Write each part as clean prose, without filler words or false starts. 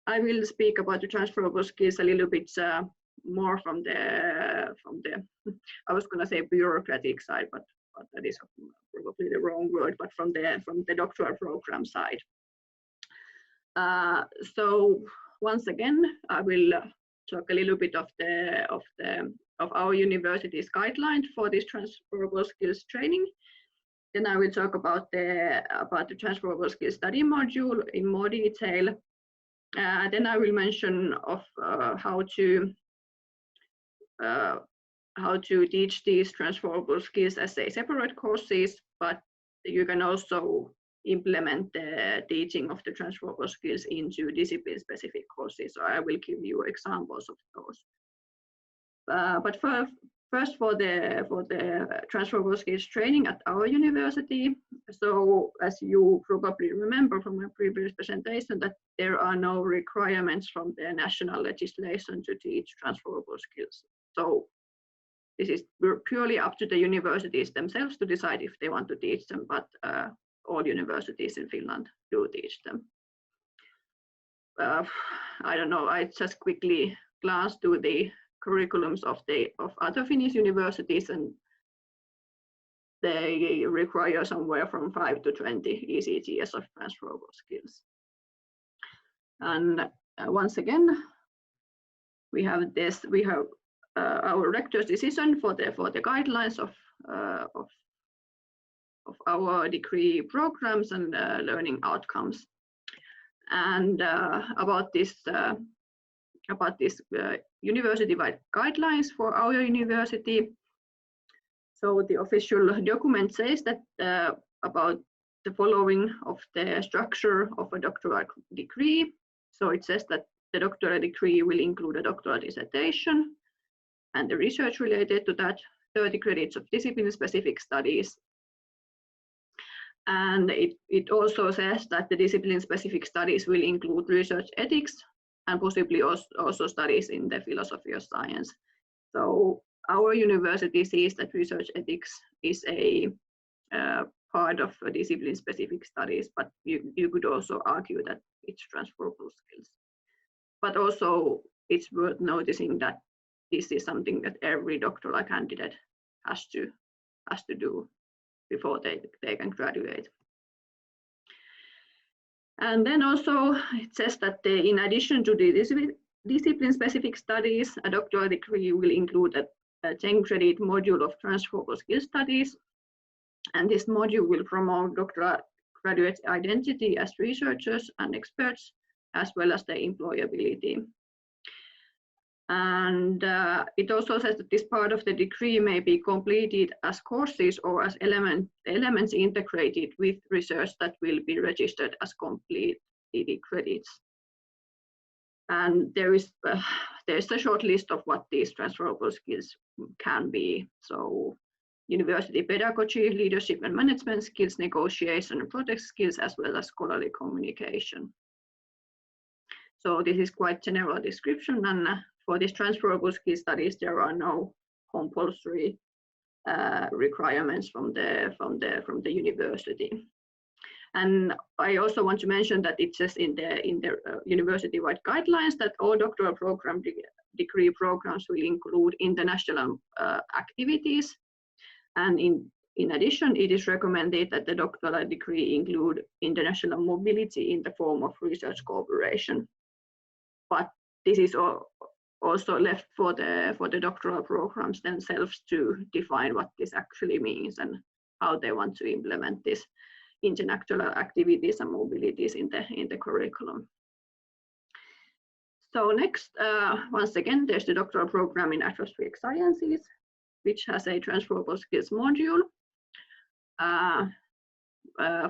I will speak about the transferable skills a little bit more from the I was going to say bureaucratic side, but that is probably the wrong word, but from the doctoral program side. So once again, I will talk a little bit of our university's guidelines for this transferable skills training. Then I will talk about the transferable skills study module in more detail. Then I will mention of how to teach these transferable skills as a separate courses, but you can also implement the teaching of the transferable skills into discipline-specific courses. So I will give you examples of those. But first for the transferable skills training at our university. So as you probably remember from my previous presentation, that there are no requirements from the national legislation to teach transferable skills. So this is purely up to the universities themselves to decide if they want to teach them, but all universities in Finland do teach them. I don't know, I just quickly glanced through the curriculums of other Finnish universities, and they require somewhere from 5 to 20 ECTS of transferable skills. And once again, we have our rector's decision for the guidelines of our degree programs and learning outcomes. And about this university-wide guidelines for our university. So the official document says that about the following of the structure of a doctoral degree. So it says that the doctoral degree will include a doctoral dissertation and the research related to that, 30 credits of discipline-specific studies. And it also says that the discipline-specific studies will include research ethics and possibly also studies in the philosophy of science. So our university sees that research ethics is a part of discipline-specific studies, but you could also argue that it's transferable skills. But also it's worth noticing that this is something that every doctoral candidate has to do before they can graduate. And then also it says that in addition to the discipline-specific studies, a doctoral degree will include a 10-credit module of transferable skill studies. And this module will promote doctoral graduates' identity as researchers and experts, as well as their employability. And it also says that this part of the degree may be completed as courses or as elements integrated with research that will be registered as complete credits. And there's a short list of what these transferable skills can be. So university pedagogy, leadership and management skills, negotiation and project skills, as well as scholarly communication. So this is quite general description, and for these transferable skill studies, there are no compulsory requirements from the university. And I also want to mention that it says in the university-wide guidelines that all doctoral program degree programs will include international activities. And in addition, it is recommended that the doctoral degree include international mobility in the form of research cooperation. But this is also left for the doctoral programs themselves to define what this actually means and how they want to implement this international activities and mobilities in the curriculum. So next, once again, there's the doctoral program in atmospheric sciences, which has a transferable skills module.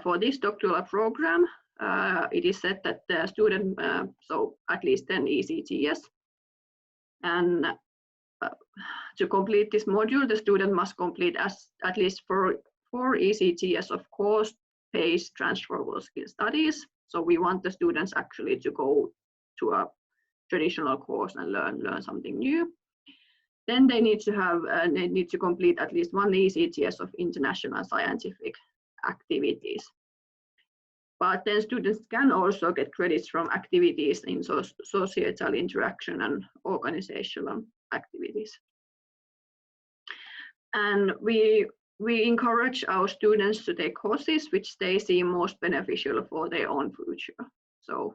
For this doctoral program, it is said that the student, so at least 10 ECTS, and to complete this module, the student must complete at least four ECTS of course-based transferable skill studies. So we want the students actually to go to a traditional course and learn something new. Then they need to complete at least one ECTS of international scientific activities. But then students can also get credits from activities in societal interaction and organizational activities. And we encourage our students to take courses which they see most beneficial for their own future. So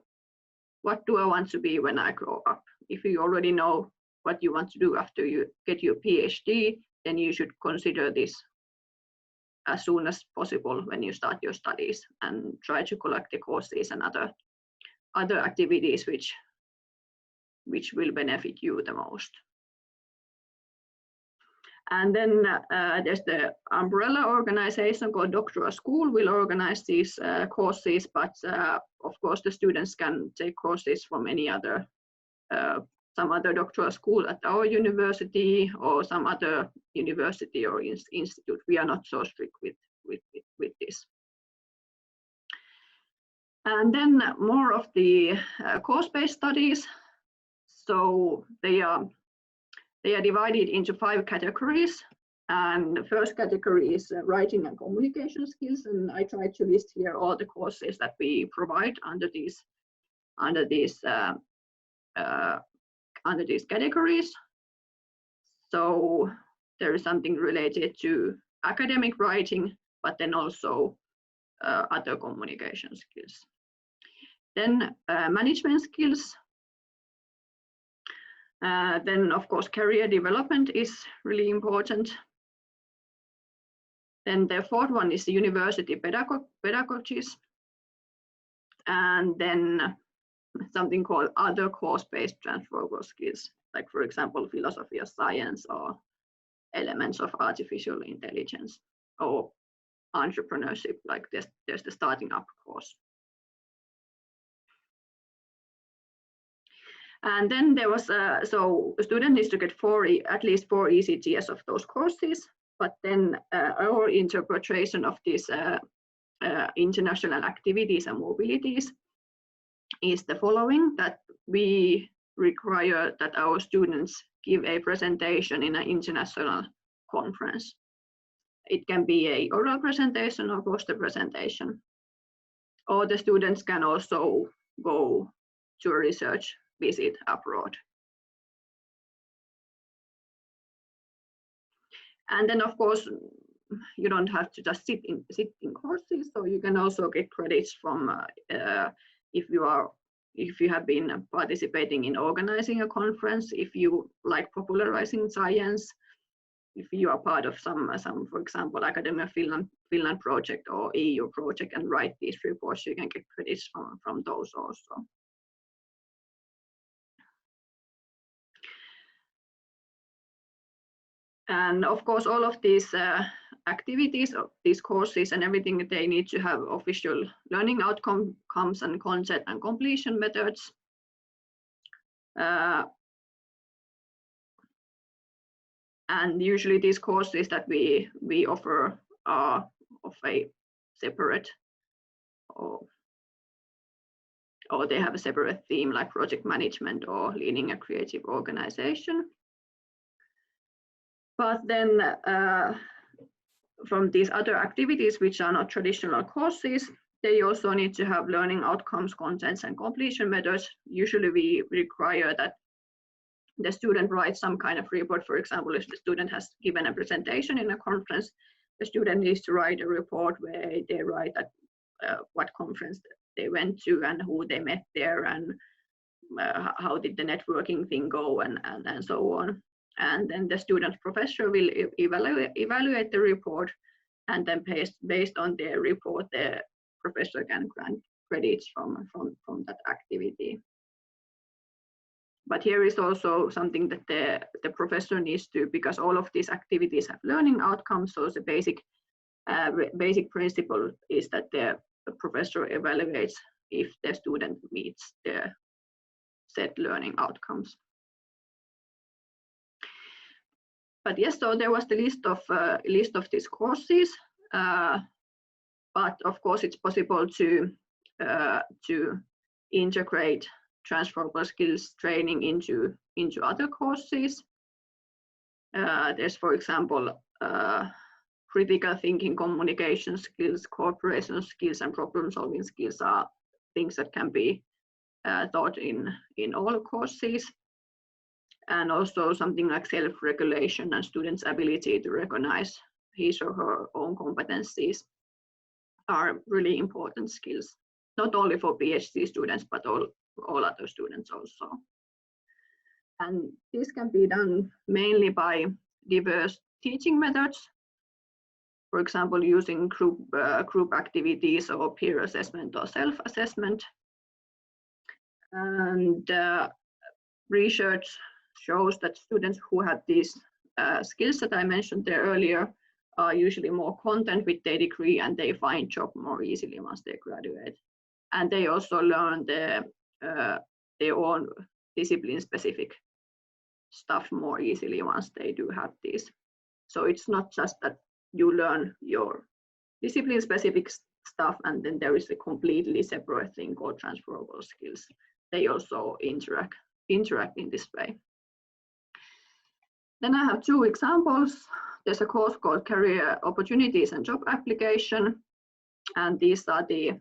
what do I want to be when I grow up? If you already know what you want to do after you get your PhD, then you should consider this as soon as possible when you start your studies, and try to collect the courses and other activities which will benefit you the most. And then there's the umbrella organization called Doctoral School will organize these courses, but of course the students can take courses from any other, some other doctoral school at our university or some other university or institute. We are not so strict with this. And then more of the course-based studies. So they are divided into 5 categories. And the first category is writing and communication skills. And I tried to list here all the courses that we provide under these categories. So there is something related to academic writing, but then also other communication skills. Then management skills. Then of course career development is really important. Then the 4th one is the university pedagogies. And then something called other course-based transferable skills, like for example philosophy of science or elements of artificial intelligence or entrepreneurship, like there's the starting up course. And then there was so a student needs to get at least 4 ECTS of those courses, but then our interpretation of these international activities and mobilities is the following: that we require that our students give a presentation in an international conference. It can be an oral presentation or poster presentation, or the students can also go to a research visit abroad. And then of course you don't have to just sit in courses, so you can also get credits from if you have been participating in organizing a conference, if you like popularizing science, if you are part of some for example Academia Finland project or EU project and write these reports, you can get credits from those also. And of course all of these activities, these courses and everything, they need to have official learning outcomes and content and completion methods. And usually these courses that we offer are of a separate or they have a separate theme, like project management or leading a creative organization. But then from these other activities, which are not traditional courses, they also need to have learning outcomes, contents, and completion methods. Usually we require that the student writes some kind of report. For example, if the student has given a presentation in a conference, the student needs to write a report where they write that, what conference they went to and who they met there and how did the networking thing go and so on. And then the student professor will evaluate the report, and then based on their report, the professor can grant credits from that activity. But here is also something that the professor needs to, because all of these activities have learning outcomes. So the basic principle is that the professor evaluates if the student meets the set learning outcomes. But yes, so there was the list of these courses, but of course it's possible to integrate transferable skills training into other courses. There's, for example, critical thinking, communication skills, cooperation skills, and problem solving skills are things that can be taught in all courses. And also something like self-regulation and students' ability to recognize his or her own competencies are really important skills, not only for PhD students, but all other students also. And this can be done mainly by diverse teaching methods, for example, using group activities or peer assessment or self-assessment. And research shows that students who have these skills that I mentioned there earlier are usually more content with their degree, and they find job more easily once they graduate. And they also learn their own discipline-specific stuff more easily once they do have these. So it's not just that you learn your discipline-specific stuff and then there is a completely separate thing called transferable skills. They also interact in this way. Then I have two examples. There's a course called Career Opportunities and Job Application, and these are the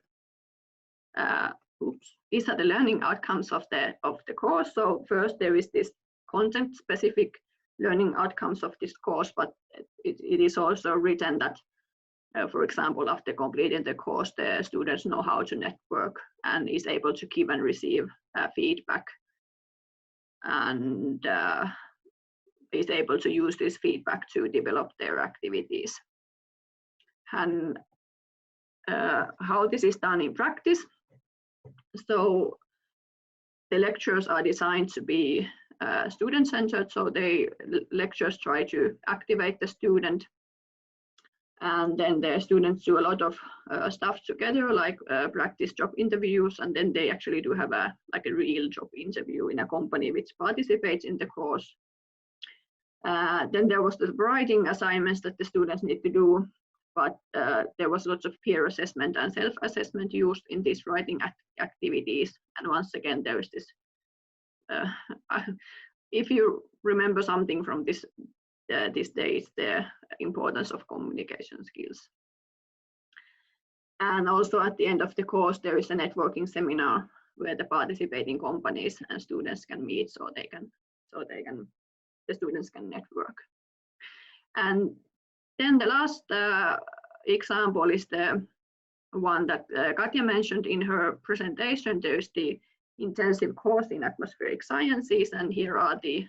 learning outcomes of the course. So first there is this content-specific learning outcomes of this course, but it is also written that, for example, after completing the course, the students know how to network and is able to give and receive feedback, and is able to use this feedback to develop their activities. And how this is done in practice. So the lectures are designed to be student-centered, so lectures try to activate the student, and then the students do a lot of stuff together, like practice job interviews, and then they actually do have a real job interview in a company which participates in the course. Then there was the writing assignments that the students need to do, but there was lots of peer assessment and self-assessment used in these writing activities. And once again, there is this, if you remember something from this day, it's the importance of communication skills. And also at the end of the course, there is a networking seminar where the participating companies and students can meet, so the students can network. And then the last example is the one that Katja mentioned in her presentation. There's the intensive course in atmospheric sciences, and here are the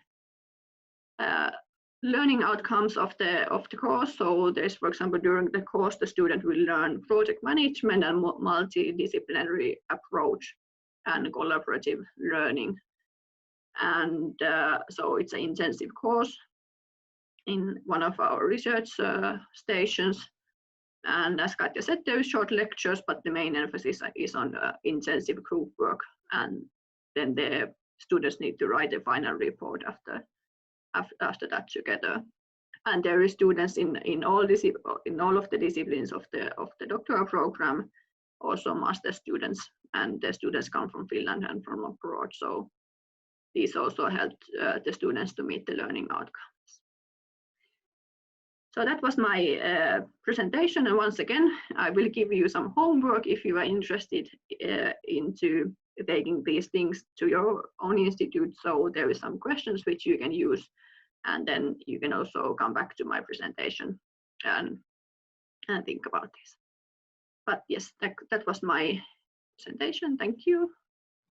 learning outcomes of the course. So there's, for example, during the course, the student will learn project management and multidisciplinary approach and collaborative learning. And so it's an intensive course in one of our research stations. And as Katja said, there is short lectures, but the main emphasis is on intensive group work. And then the students need to write a final report after that together. And there is students in all of the disciplines of the doctoral program, also master students, and the students come from Finland and from abroad. So these also helped the students to meet the learning outcomes. So that was my presentation, and once again, I will give you some homework if you are interested into taking these things to your own institute. So there is some questions which you can use, and then you can also come back to my presentation and think about this. But yes, that was my presentation. Thank you.